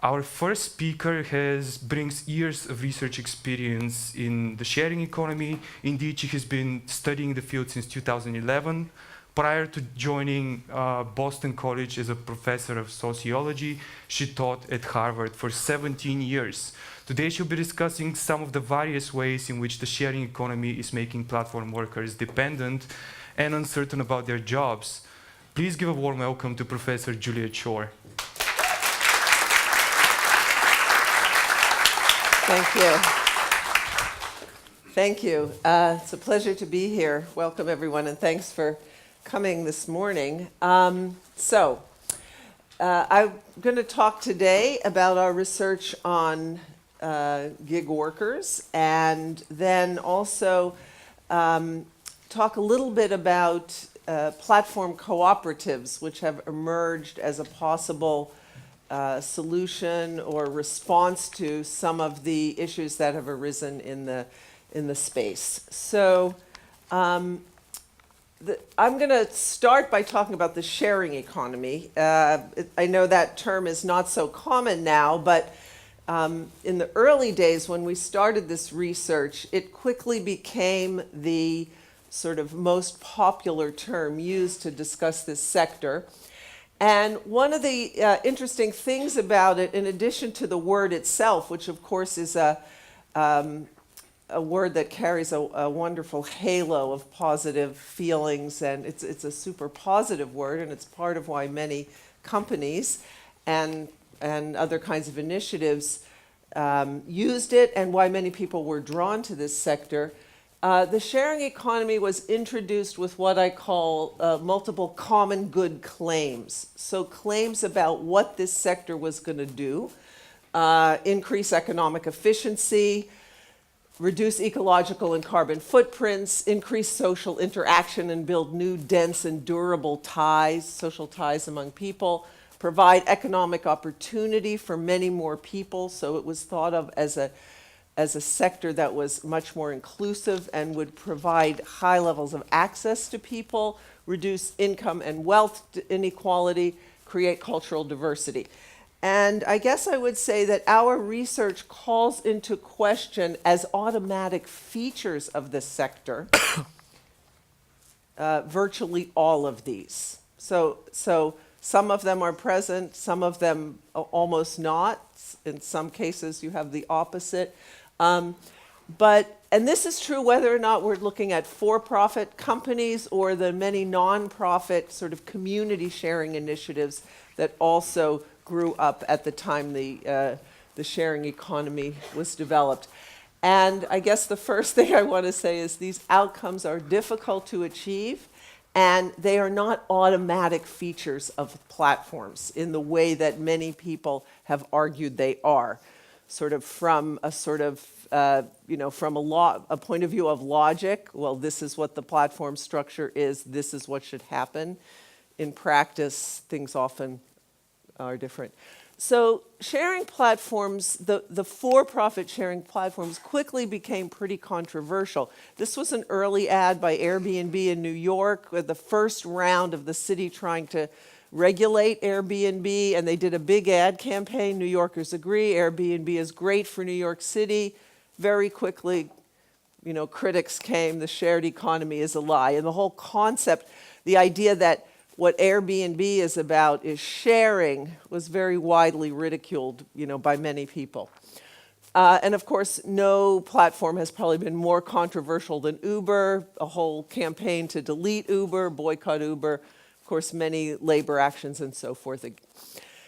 Our first speaker brings years of research experience in the sharing economy. Indeed, she has been studying the field since 2011. Prior to joining Boston College as a professor of sociology, she taught at Harvard for 17 years. Today, she'll be discussing some of the various ways in which the sharing economy is making platform workers dependent and uncertain about their jobs. Please give a warm welcome to Professor Juliet Schor. Thank you. Thank you. It's a pleasure to be here. Welcome, everyone, and thanks for coming this morning. I'm going to talk today about our research on gig workers, and then also talk a little bit about platform cooperatives, which have emerged as a possible solution or response to some of the issues that have arisen in the space. So I'm going to start by talking about the sharing economy. I know that term is not so common now, but in the early days when we started this research, it quickly became the sort of most popular term used to discuss this sector. And one of the interesting things about it, in addition to the word itself, which of course is a word that carries a wonderful halo of positive feelings, and it's a super positive word, and it's part of why many companies and other kinds of initiatives used it, and why many people were drawn to this sector. The sharing economy was introduced with what I call multiple common good claims. So claims about what this sector was going to do: increase economic efficiency, reduce ecological and carbon footprints, increase social interaction and build new, dense, and durable ties, social ties among people, provide economic opportunity for many more people. So it was thought of as a sector that was much more inclusive and would provide high levels of access to people, reduce income and wealth inequality, create cultural diversity. And I guess I would say that our research calls into question as automatic features of this sector virtually all of these. So some of them are present, some of them almost not. In some cases, you have the opposite. And this is true whether or not we're looking at for-profit companies or the many non-profit sort of community sharing initiatives that also grew up at the time the sharing economy was developed. And I guess the first thing I want to say is these outcomes are difficult to achieve, and they are not automatic features of platforms in the way that many people have argued they are. Sort of from a point of view of logic, well, this is what the platform structure is, this is what should happen. In practice, things often are different. So sharing platforms, the for-profit sharing platforms quickly became pretty controversial. This was an early ad by Airbnb in New York, with the first round of the city trying to regulate Airbnb, and they did a big ad campaign. New Yorkers agree, Airbnb is great for New York City. Very quickly, critics came, the shared economy is a lie. And the whole concept, the idea that what Airbnb is about is sharing, was very widely ridiculed, by many people. And of course, no platform has probably been more controversial than Uber, a whole campaign to delete Uber, boycott Uber, of course, many labor actions and so forth.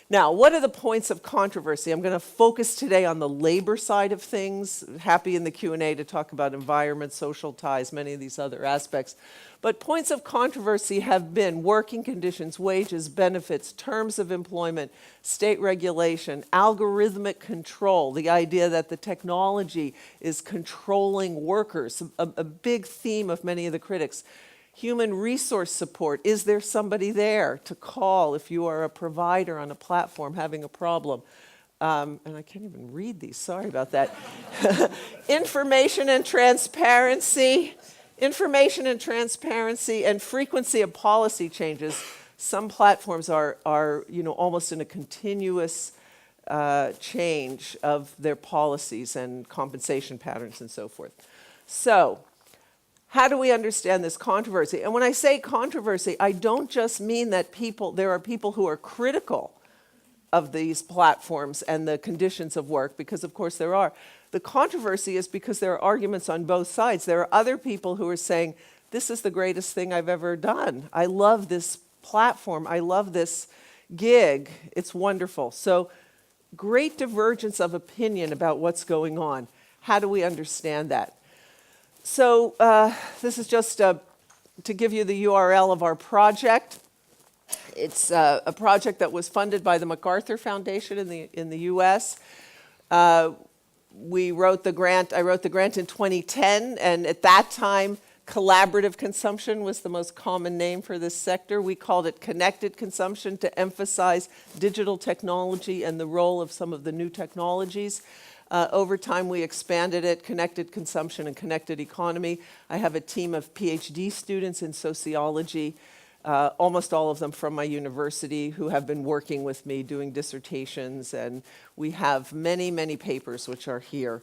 Now, what are the points of controversy? I'm going to focus today on the labor side of things. Happy in the Q&A to talk about environment, social ties, many of these other aspects. But points of controversy have been working conditions, wages, benefits, terms of employment, state regulation, algorithmic control, the idea that the technology is controlling workers, a big theme of many of the critics. Human resource support. Is there somebody there to call if you are a provider on a platform having a problem? And I can't even read these, sorry about that. Information and transparency and frequency of policy changes. Some platforms are almost in a continuous change of their policies and compensation patterns and so forth. So, how do we understand this controversy? And when I say controversy, I don't just mean that there are people who are critical of these platforms and the conditions of work, because of course there are. The controversy is because there are arguments on both sides. There are other people who are saying, this is the greatest thing I've ever done. I love this platform. I love this gig. It's wonderful. So great divergence of opinion about what's going on. How do we understand that? So this is just to give you the URL of our project. It's a project that was funded by the MacArthur Foundation in the U.S. We wrote the grant. I wrote the grant in 2010, and at that time, collaborative consumption was the most common name for this sector. We called it connected consumption to emphasize digital technology and the role of some of the new technologies. Over time, we expanded it, connected consumption and connected economy. I have a team of Ph.D. students in sociology, almost all of them from my university, who have been working with me doing dissertations, and we have many, many papers which are here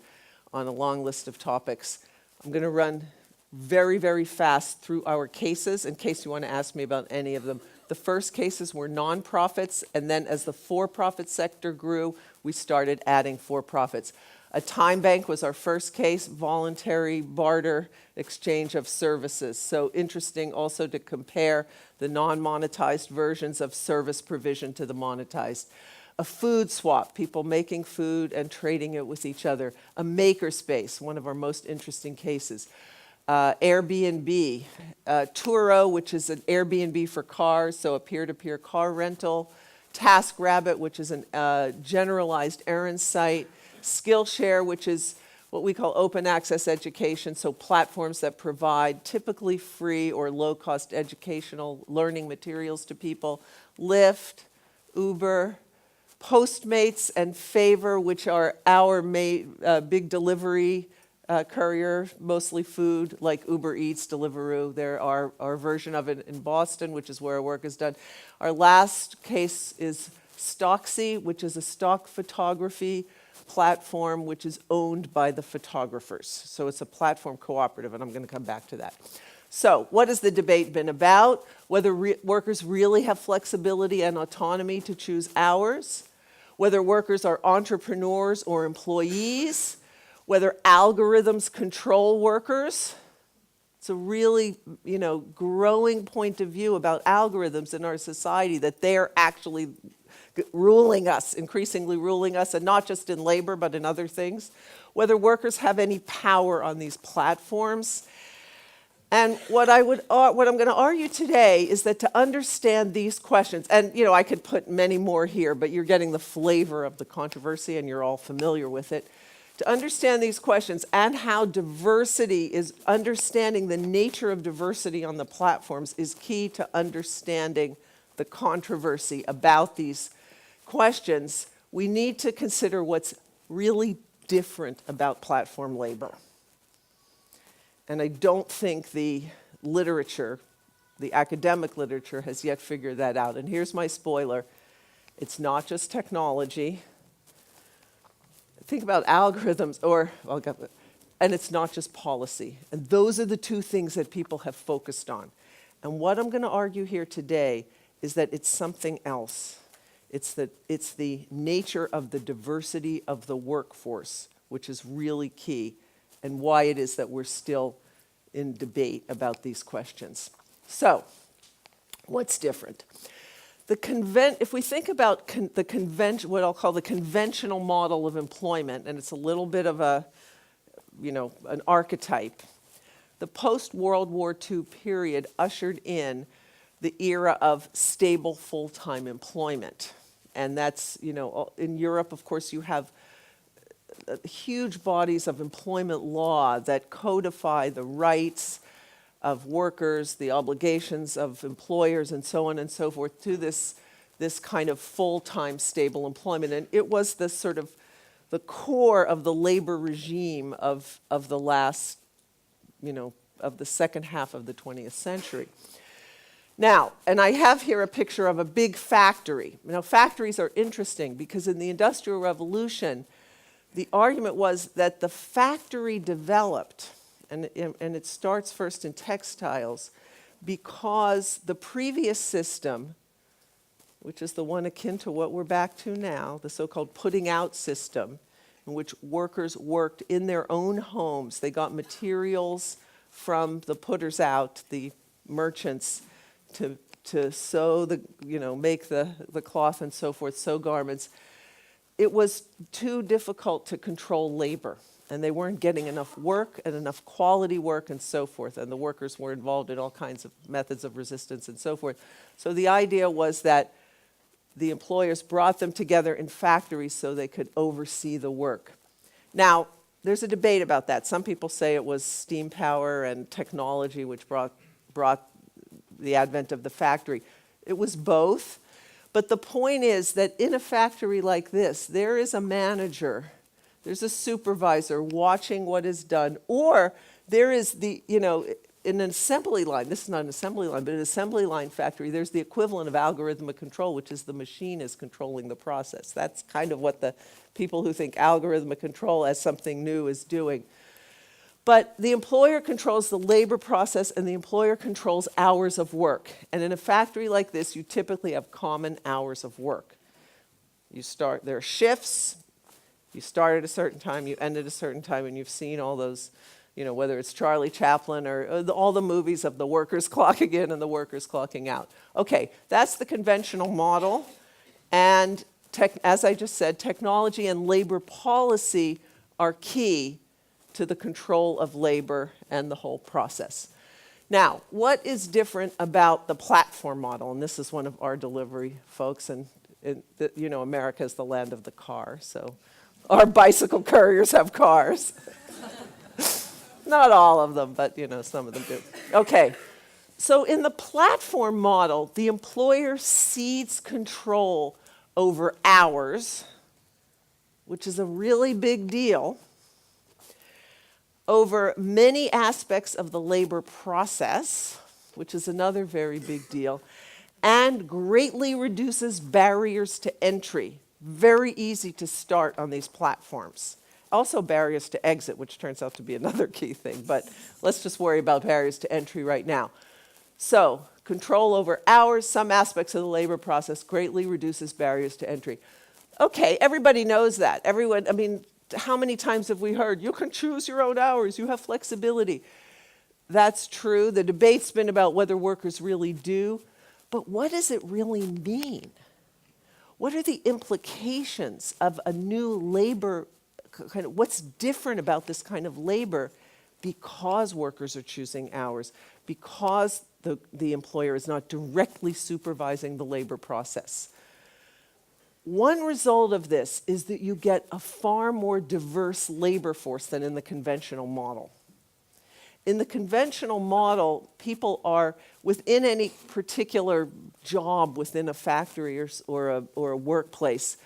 on a long list of topics. I'm going to run very, very fast through our cases in case you want to ask me about any of them. The first cases were nonprofits, and then as the for-profit sector grew, we started adding for-profits. A time bank was our first case, voluntary barter exchange of services. So interesting also to compare the non-monetized versions of service provision to the monetized. A food swap, people making food and trading it with each other. A makerspace, one of our most interesting cases. Airbnb, Turo, which is an Airbnb for cars, so a peer-to-peer car rental. TaskRabbit, which is a generalized errand site. Skillshare, which is what we call open access education, so platforms that provide typically free or low-cost educational learning materials to people. Lyft, Uber, Postmates, and Favor, which are our big delivery courier, mostly food, like Uber Eats, Deliveroo. There are our version of it in Boston, which is where our work is done. Our last case is Stocksy, which is a stock photography platform which is owned by the photographers. So it's a platform cooperative, and I'm going to come back to that. So what has the debate been about? Whether workers really have flexibility and autonomy to choose hours, whether workers are entrepreneurs or employees, whether algorithms control workers. It's a really, growing point of view about algorithms in our society, that they're actually ruling us, increasingly ruling us, and not just in labor, but in other things. Whether workers have any power on these platforms. And what I'm going to argue today is that to understand these questions, and I could put many more here, but you're getting the flavor of the controversy and you're all familiar with it. To understand these questions and how diversity is, understanding the nature of diversity on the platforms is key to understanding the controversy about these questions. We need to consider what's really different about platform labor. And I don't think the literature, the academic literature, has yet figured that out. And here's my spoiler. It's not just technology. Think about algorithms, and it's not just policy. And those are the two things that people have focused on. And what I'm going to argue here today is that it's something else. It's the nature of the diversity of the workforce, which is really key, and why it is that we're still in debate about these questions. So, what's different? If we think about what I'll call the conventional model of employment, and it's a little bit of an archetype, the post-World War II period ushered in the era of stable full-time employment. And that's, in Europe, of course, you have huge bodies of employment law that codify the rights of workers, the obligations of employers, and so on and so forth, to this kind of full-time stable employment. And it was the sort of the core of the labor regime of the second half of the 20th century. Now, and I have here a picture of a big factory. Now, factories are interesting because in the Industrial Revolution, the argument was that the factory developed, and it starts first in textiles, because the previous system, which is the one akin to what we're back to now, the so-called putting out system, in which workers worked in their own homes. They got materials from the putters out, the merchants, to sew the, make the cloth and so forth, sew garments. It was too difficult to control labor, and they weren't getting enough work and enough quality work and so forth, and the workers were involved in all kinds of methods of resistance and so forth. So the idea was that the employers brought them together in factories so they could oversee the work. Now, there's a debate about that. Some people say it was steam power and technology which brought the advent of the factory. It was both. But the point is that in a factory like this, there is a manager, there's a supervisor watching what is done, or there is in an assembly line, this is not an assembly line, but an assembly line factory, there's the equivalent of algorithmic control, which is the machine is controlling the process. That's kind of what the people who think algorithmic control as something new is doing. But the employer controls the labor process, and the employer controls hours of work. And in a factory like this, you typically have common hours of work. There are shifts, you start at a certain time, you end at a certain time, and you've seen all those, whether it's Charlie Chaplin or all the movies of the workers clocking in and the workers clocking out. Okay, that's the conventional model. And as I just said, technology and labor policy are key to the control of labor and the whole process. Now, what is different about the platform model? And this is one of our delivery folks, and America is the land of the car, so our bicycle couriers have cars. Not all of them, but some of them do. Okay, so in the platform model, the employer cedes control over hours, which is a really big deal, over many aspects of the labor process, which is another very big deal, and greatly reduces barriers to entry. Very easy to start on these platforms. Also barriers to exit, which turns out to be another key thing, but let's just worry about barriers to entry right now. So, control over hours, some aspects of the labor process greatly reduces barriers to entry. Okay, everybody knows that. How many times have we heard, you can choose your own hours, you have flexibility? That's true. The debate's been about whether workers really do, but what does it really mean? What are the implications of a new labor, what's different about this kind of labor because workers are choosing hours, because the employer is not directly supervising the labor process? One result of this is that you get a far more diverse labor force than in the conventional model. In the conventional model, people are within any particular job within a factory or a workplace.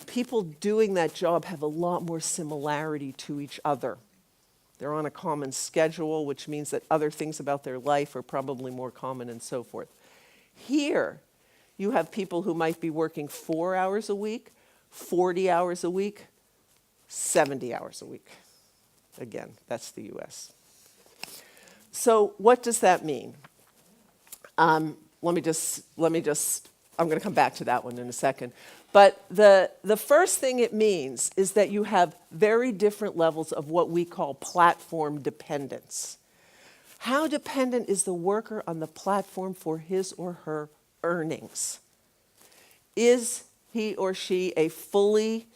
People doing that job have a lot more similarity to each other. They're on a common schedule, which means that other things about their life are probably more common and so forth. Here, you have people who might be working 4 hours a week, 40 hours a week, 70 hours a week. Again, that's the US. So what does that mean? I'm going to come back to that one in a second. But the first thing it means is that you have very different levels of what we call platform dependence. How dependent is the worker on the platform for his or her earnings? Is he or she a fully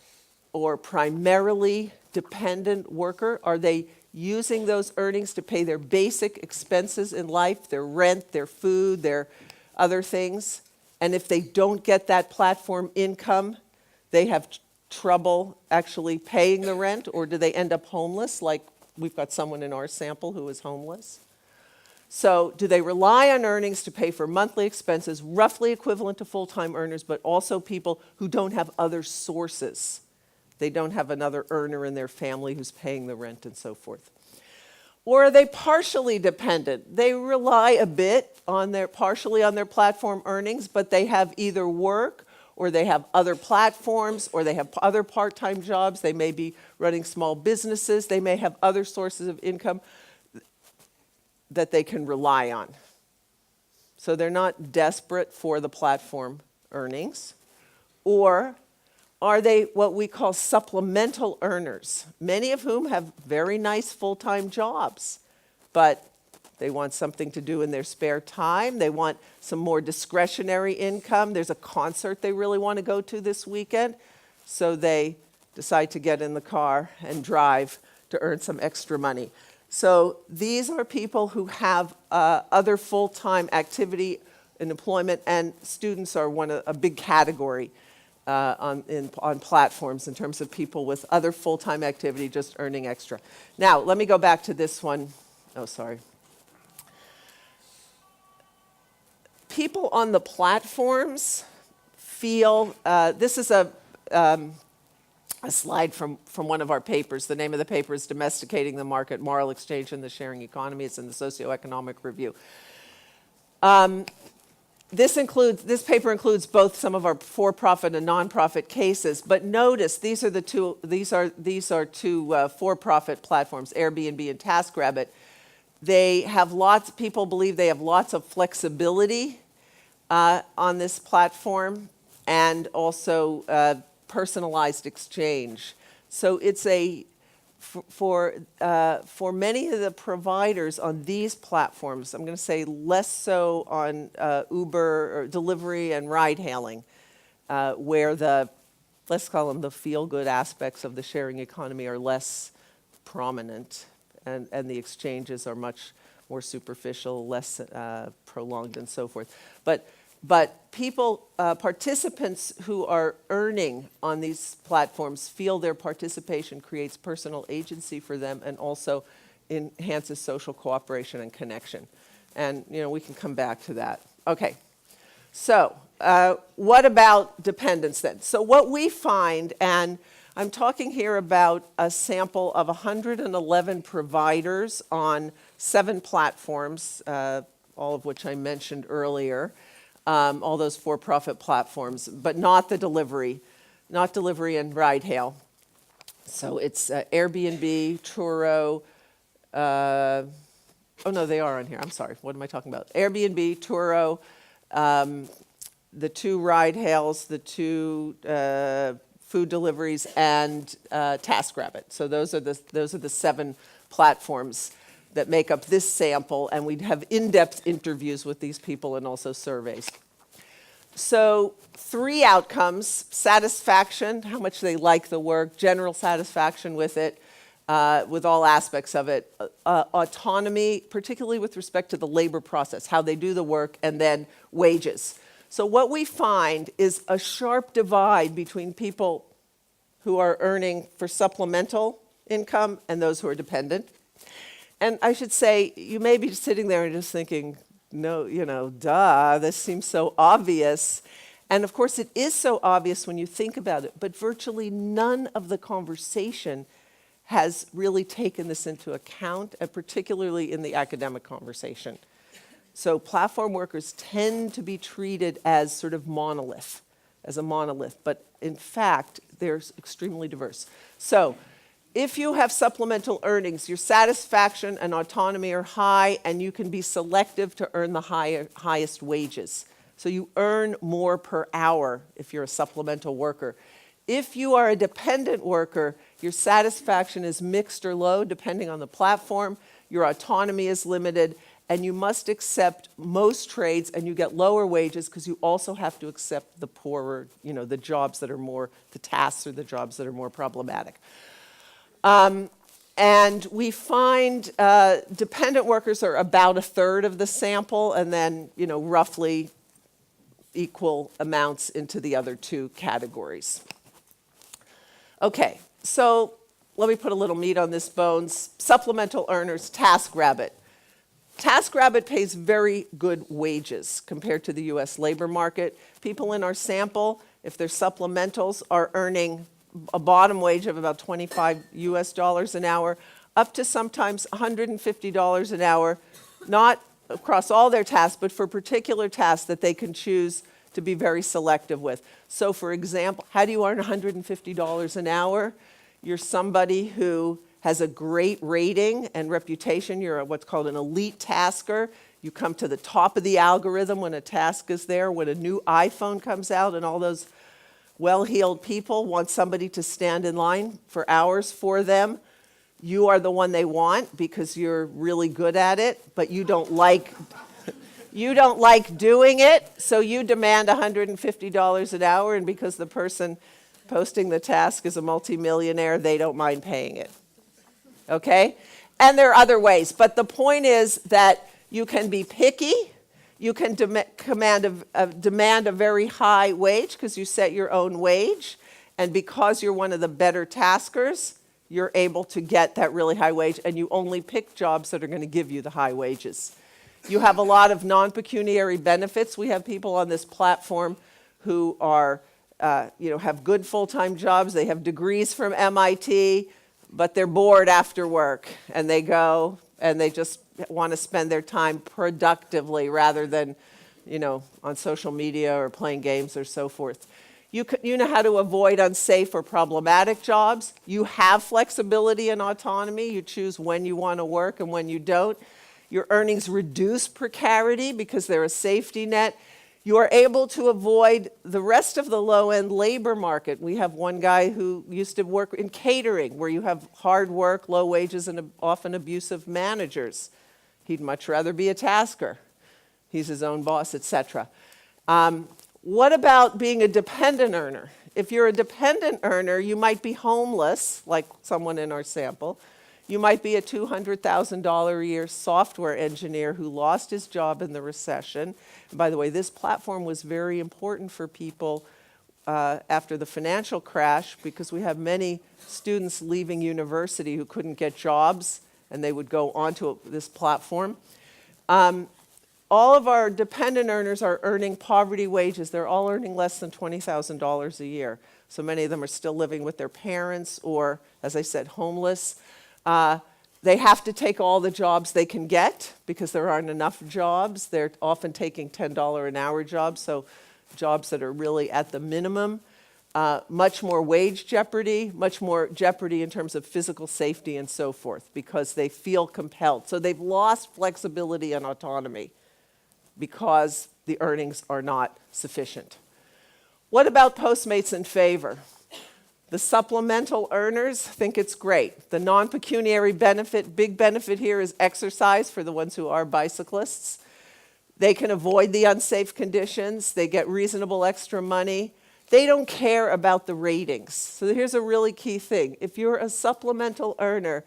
or primarily dependent worker? Are they using those earnings to pay their basic expenses in life, their rent, their food, their other things? And if they don't get that platform income, they have trouble actually paying the rent, or do they end up homeless, like we've got someone in our sample who is homeless? So do they rely on earnings to pay for monthly expenses, roughly equivalent to full-time earners, but also people who don't have other sources? They don't have another earner in their family who's paying the rent and so forth. Or are they partially dependent? They rely a bit on partially on their platform earnings, but they have either work, or they have other platforms, or they have other part-time jobs. They may be running small businesses. They may have other sources of income that they can rely on. So they're not desperate for the platform earnings. Or are they what we call supplemental earners, many of whom have very nice full-time jobs, but they want something to do in their spare time. They want some more discretionary income. There's a concert they really want to go to this weekend, so they decide to get in the car and drive to earn some extra money. So these are people who have other full-time activity and employment, and students are a big category on platforms in terms of people with other full-time activity just earning extra. Now, let me go back to this one. Oh, sorry. People on the platforms feel, this is a slide from one of our papers. The name of the paper is Domesticating the Market, Moral Exchange in the Sharing Economy. It's in the Socioeconomic Review. This paper includes both some of our for-profit and non-profit cases, but notice these are two for-profit platforms, Airbnb and TaskRabbit. They have people believe they have lots of flexibility on this platform, and also personalized exchange. So it's for many of the providers on these platforms, I'm going to say less so on Uber or delivery and ride hailing, where let's call them the feel-good aspects of the sharing economy are less prominent, and the exchanges are much more superficial, less prolonged, and so forth. But people, participants who are earning on these platforms feel their participation creates personal agency for them and also enhances social cooperation and connection. And, we can come back to that. Okay, so what about dependence then? So what we find, and I'm talking here about a sample of 111 providers on 7 platforms, all of which I mentioned earlier. All those for-profit platforms, but not delivery and ride hail. So it's Airbnb, Turo, oh no, they are on here. I'm sorry, what am I talking about? Airbnb, Turo, the 2 ride hails, the 2 food deliveries, and TaskRabbit. So those are the 7 platforms that make up this sample, and we'd have in-depth interviews with these people and also surveys. So 3 outcomes: satisfaction, how much they like the work, general satisfaction with it, with all aspects of it, autonomy, particularly with respect to the labor process, how they do the work, and then wages. So what we find is a sharp divide between people who are earning for supplemental income and those who are dependent. And I should say, you may be sitting there and just thinking, no, duh, this seems so obvious. And of course, it is so obvious when you think about it, but virtually none of the conversation has really taken this into account, and particularly in the academic conversation. So platform workers tend to be treated as sort of as a monolith, but in fact, they're extremely diverse. So if you have supplemental earnings, your satisfaction and autonomy are high, and you can be selective to earn the highest wages. So you earn more per hour if you're a supplemental worker. If you are a dependent worker, your satisfaction is mixed or low, depending on the platform. Your autonomy is limited, and you must accept most trades, and you get lower wages because you also have to accept the poorer, the jobs that are the tasks or the jobs that are more problematic. And we find dependent workers are about 1/3 of the sample, and then, roughly equal amounts into the other 2 categories. Okay, so let me put a little meat on this bones. Supplemental earners, TaskRabbit. TaskRabbit pays very good wages compared to the US labor market. People in our sample, if they're supplementals, are earning a bottom wage of about $25 an hour. up to sometimes $150 an hour, not across all their tasks, but for particular tasks that they can choose to be very selective with. So for example, how do you earn $150 an hour? You're somebody who has a great rating and reputation. You're what's called an elite tasker. You come to the top of the algorithm when a task is there, when a new iPhone comes out and all those well-heeled people want somebody to stand in line for hours for them. You are the one they want because you're really good at it, but you don't like doing it, so you demand $150 an hour, and because the person posting the task is a multimillionaire, they don't mind paying it. Okay? And there are other ways, but the point is that you can be picky, you can demand a very high wage because you set your own wage, and because you're one of the better taskers, you're able to get that really high wage, and you only pick jobs that are going to give you the high wages. You have a lot of non-pecuniary benefits. We have people on this platform who are, have good full-time jobs. They have degrees from MIT, but they're bored after work, and they go and they just want to spend their time productively rather than, on social media or playing games or so forth. You know how to avoid unsafe or problematic jobs. You have flexibility and autonomy. You choose when you want to work and when you don't. Your earnings reduce precarity because they're a safety net. You are able to avoid the rest of the low-end labor market. We have one guy who used to work in catering, where you have hard work, low wages, and often abusive managers. He'd much rather be a tasker. He's his own boss, etc. What about being a dependent earner? If you're a dependent earner, you might be homeless, like someone in our sample. You might be a $200,000 a year software engineer who lost his job in the recession. And by the way, this platform was very important for people after the financial crash because we have many students leaving university who couldn't get jobs, and they would go onto this platform. All of our dependent earners are earning poverty wages. They're all earning less than $20,000 a year. So many of them are still living with their parents or, as I said, homeless. They have to take all the jobs they can get because there aren't enough jobs. They're often taking $10 an hour jobs, so jobs that are really at the minimum. Much more wage jeopardy, much more jeopardy in terms of physical safety and so forth because they feel compelled. So they've lost flexibility and autonomy because the earnings are not sufficient. What about Postmates in favor? The supplemental earners think it's great. The non-pecuniary benefit, big benefit here is exercise for the ones who are bicyclists. They can avoid the unsafe conditions. They get reasonable extra money. They don't care about the ratings. So here's a really key thing. If you're a supplemental earner,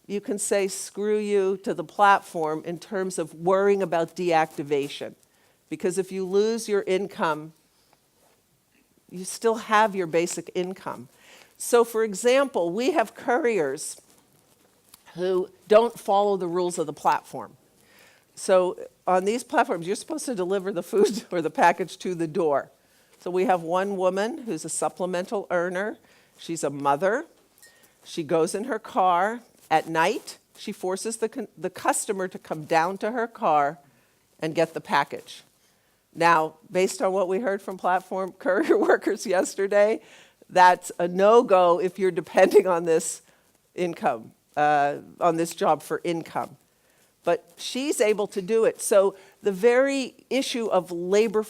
you can say screw you to the platform in terms of worrying about deactivation. Because if you lose your income, you still have your basic income. So for example, we have couriers who don't follow the rules of the platform. So on these platforms, you're supposed to deliver the food or the package to the door. So we have one woman who's a supplemental earner. She's a mother. She goes in her car at night. She forces the customer to come down to her car and get the package. Now, based on what we heard from platform courier workers yesterday, that's a no-go if you're depending on this income, on this job for income. But she's able to do it. So the very issue of labor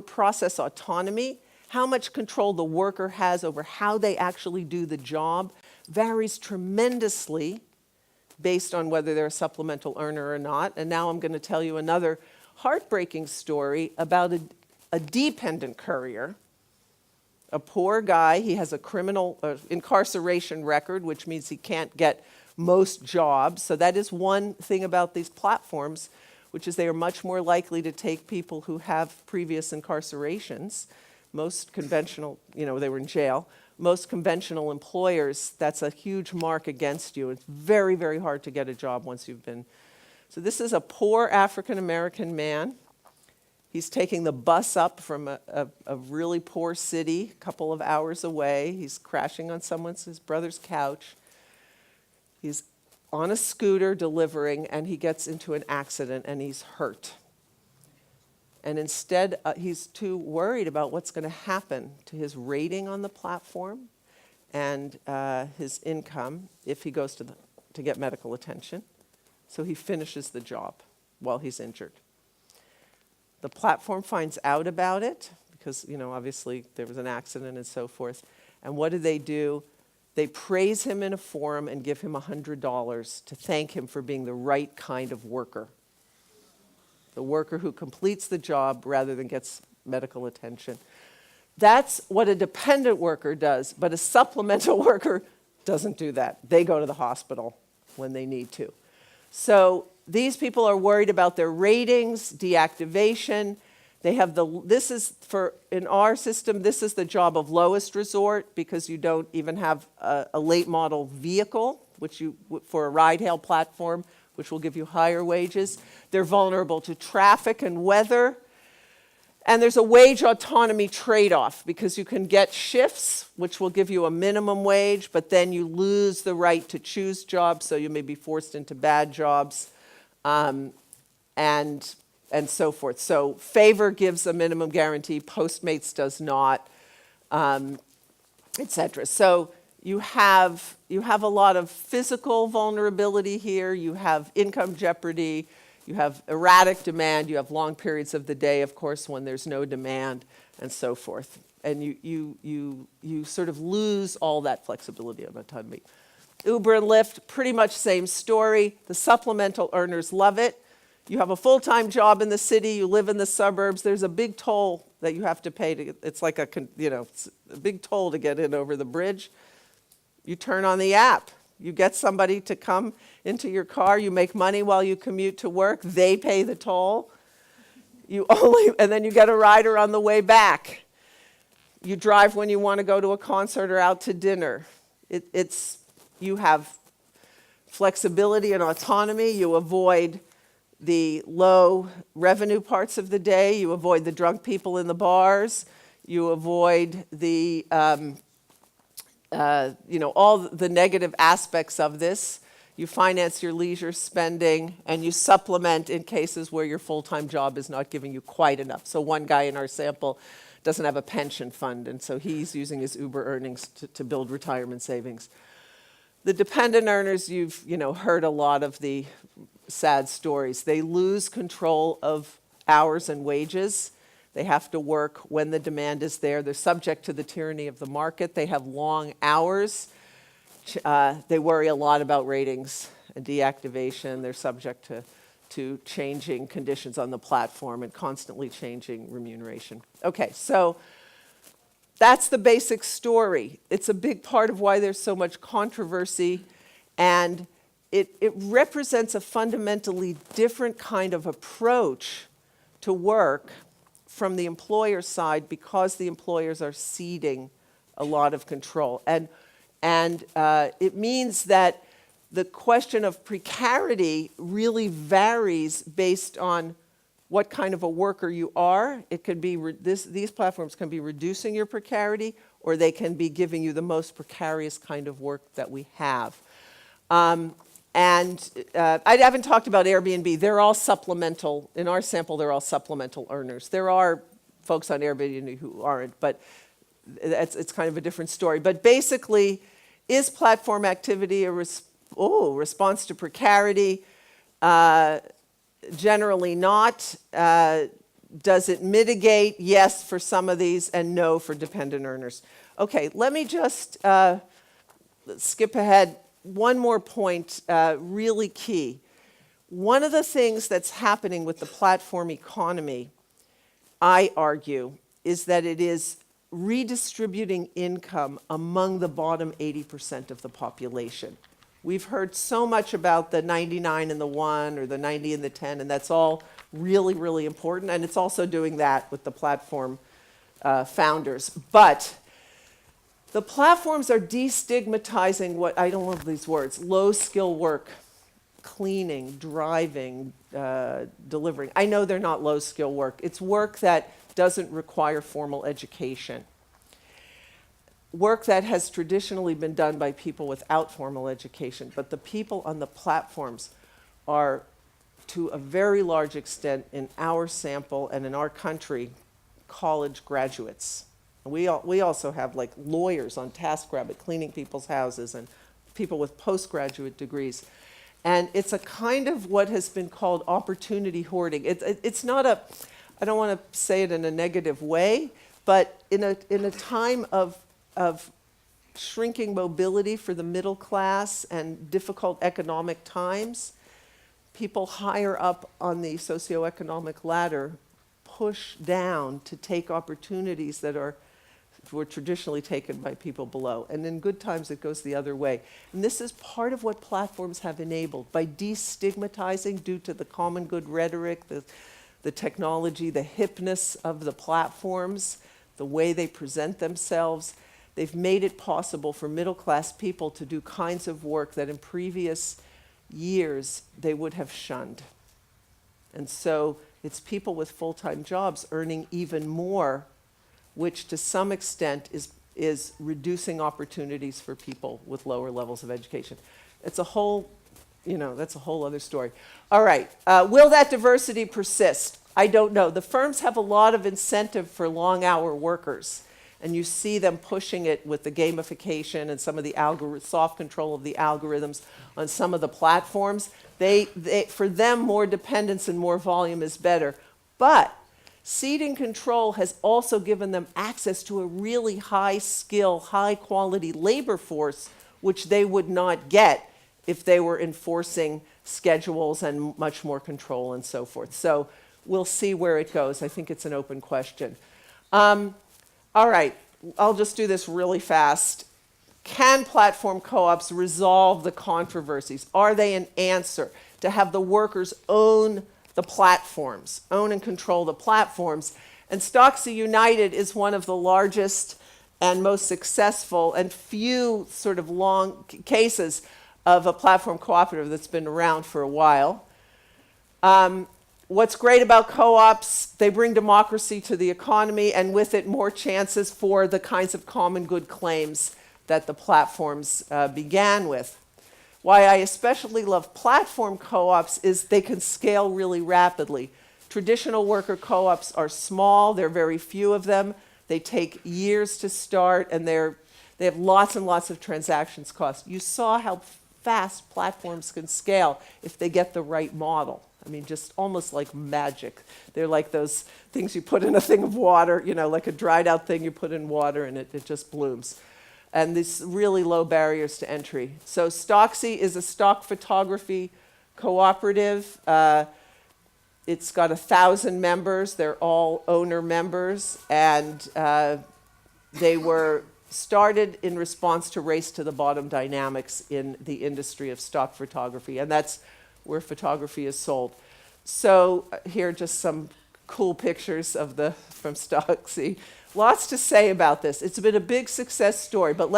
process autonomy, how much control the worker has over how they actually do the job, varies tremendously based on whether they're a supplemental earner or not. And now I'm going to tell you another heartbreaking story about a dependent courier, a poor guy. He has a criminal incarceration record, which means he can't get most jobs. So that is one thing about these platforms, which is they are much more likely to take people who have previous incarcerations. Most conventional, they were in jail. Most conventional employers, that's a huge mark against you. It's very, very hard to get a job once you've been. So this is a poor African-American man. He's taking the bus up from a really poor city, a couple of hours away. He's crashing on his brother's couch. He's on a scooter delivering, and he gets into an accident, and he's hurt. And instead, he's too worried about what's going to happen to his rating on the platform and his income if he goes to get medical attention. So he finishes the job while he's injured. The platform finds out about it because, obviously there was an accident and so forth. And what do? They praise him in a forum and give him $100 to thank him for being the right kind of worker. The worker who completes the job rather than gets medical attention. That's what a dependent worker does, but a supplemental worker doesn't do that. They go to the hospital when they need to. So these people are worried about their ratings, deactivation. They have in our system, this is the job of lowest resort because you don't even have a late model vehicle, for a ride-hail platform, which will give you higher wages. They're vulnerable to traffic and weather. And there's a wage autonomy trade-off because you can get shifts, which will give you a minimum wage, but then you lose the right to choose jobs, so you may be forced into bad jobs, and so forth. So Favor gives a minimum guarantee, Postmates does not, etc. So you have a lot of physical vulnerability here, you have income jeopardy, you have erratic demand, you have long periods of the day, of course, when there's no demand, and so forth. And you sort of lose all that flexibility of autonomy. Uber and Lyft, pretty much same story. The supplemental earners love it. You have a full-time job in the city, you live in the suburbs, there's a big toll that you have to pay. It's like it's a big toll to get in over the bridge. You turn on the app. You get somebody to come into your car. You make money while you commute to work. They pay the toll. And then you get a rider on the way back. You drive when you want to go to a concert or out to dinner. You have flexibility and autonomy. You avoid the low revenue parts of the day. You avoid the drunk people in the bars. You avoid the all the negative aspects of this. You finance your leisure spending, and you supplement in cases where your full-time job is not giving you quite enough. So one guy in our sample doesn't have a pension fund, and so he's using his Uber earnings to build retirement savings. The dependent earners, you've heard a lot of the sad stories. They lose control of hours and wages. They have to work when the demand is there. They're subject to the tyranny of the market. They have long hours. They worry a lot about ratings and deactivation. They're subject to changing conditions on the platform and constantly changing remuneration. Okay, so that's the basic story. It's a big part of why there's so much controversy, and it represents a fundamentally different kind of approach to work from the employer side because the employers are ceding a lot of control. And it means that the question of precarity really varies based on what kind of a worker you are. It could be these platforms can be reducing your precarity, or they can be giving you the most precarious kind of work that we have. I haven't talked about Airbnb. They're all supplemental. In our sample, they're all supplemental earners. There are folks on Airbnb who aren't, but it's kind of a different story. But basically, is platform activity a response to precarity? Generally not. Does it mitigate? Yes, for some of these, and no for dependent earners. Okay, let me just skip ahead. One more point, really key. One of the things that's happening with the platform economy, I argue, is that it is redistributing income among the bottom 80% of the population. We've heard so much about the 99 and the 1 or the 90 and the 10, and that's all really, really important. And it's also doing that with the platform founders. But the platforms are destigmatizing what, I don't love these words, low-skill work, cleaning, driving, delivering. I know they're not low-skill work. It's work that doesn't require formal education. work that has traditionally been done by people without formal education, but the people on the platforms are, to a very large extent, in our sample and in our country, college graduates. And we also have like lawyers on TaskRabbit cleaning people's houses and people with postgraduate degrees. And it's a kind of what has been called opportunity hoarding. It's not a, I don't want to say it in a negative way, but in a time of shrinking mobility for the middle class and difficult economic times, people higher up on the socioeconomic ladder push down to take opportunities that were traditionally taken by people below. And in good times, it goes the other way. And this is part of what platforms have enabled by destigmatizing, due to the common good rhetoric, the technology, the hipness of the platforms, the way they present themselves. They've made it possible for middle-class people to do kinds of work that in previous years they would have shunned. And so it's people with full-time jobs earning even more, which to some extent is reducing opportunities for people with lower levels of education. It's a whole, that's a whole other story. All right, will that diversity persist? I don't know. The firms have a lot of incentive for long-hour workers, and you see them pushing it with the gamification and some of the soft control of the algorithms on some of the platforms. For them, more dependence and more volume is better. But seeding control has also given them access to a really high-skill, high-quality labor force, which they would not get if they were enforcing schedules and much more control and so forth. So we'll see where it goes. I think it's an open question. All right, I'll just do this really fast. Can platform co-ops resolve the controversies? Are they an answer to have the workers own the platforms, own and control the platforms? And Stocksy United is one of the largest and most successful and few sort of long cases of a platform cooperative that's been around for a while. What's great about co-ops, they bring democracy to the economy, and with it more chances for the kinds of common good claims that the platforms began with. Why I especially love platform co-ops is they can scale really rapidly. Traditional worker co-ops are small, there are very few of them, they take years to start, and they have lots and lots of transactions cost. You saw how fast platforms can scale if they get the right model. I mean, just almost like magic. They're like those things you put in a thing of water, like a dried out thing you put in water and it just blooms. And these really low barriers to entry. So Stocksy is a stock photography cooperative. It's got 1,000 members. They're all owner members. And they were started in response to race to the bottom dynamics in the industry of stock photography. And that's where photography is sold. So here are just some cool pictures from Stocksy. Lots to say about this. It's been a big success story, but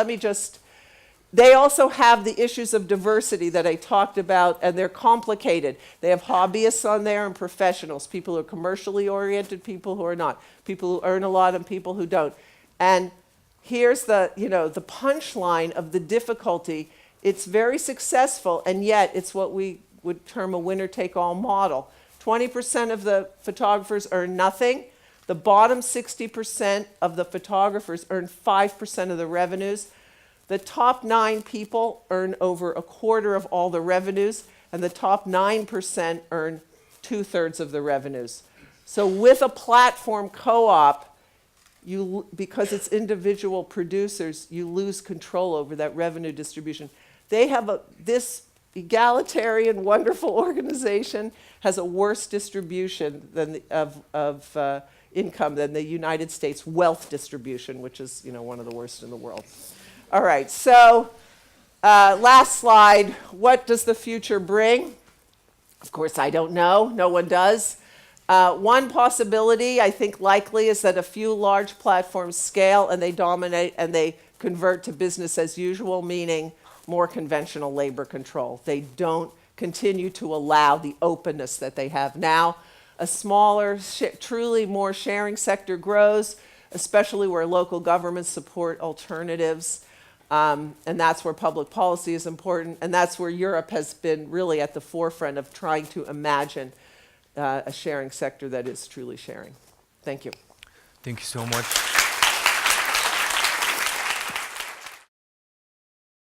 they also have the issues of diversity that I talked about, and they're complicated. They have hobbyists on there and professionals, people who are commercially oriented, people who are not, people who earn a lot and people who don't. And here's the punchline of the difficulty. It's very successful, and yet it's what we would term a winner-take-all model. 20% of the photographers earn nothing. The bottom 60% of the photographers earn 5% of the revenues. The top 9 people earn over a quarter of all the revenues, and the top 9% earn 2/3 of the revenues. So with a platform co-op, because it's individual producers, you lose control over that revenue distribution. They have this egalitarian, wonderful organization has a worse distribution of income than the United States wealth distribution, which is one of the worst in the world. All right, so last slide. What does the future bring? Of course, I don't know. No one does. One possibility, I think likely, is that a few large platforms scale and they dominate and they convert to business as usual, meaning more conventional labor control. They don't continue to allow the openness that they have now. A smaller, truly more sharing sector grows. especially where local governments support alternatives. And that's where public policy is important. And that's where Europe has been really at the forefront of trying to imagine a sharing sector that is truly sharing. Thank you. Thank you so much.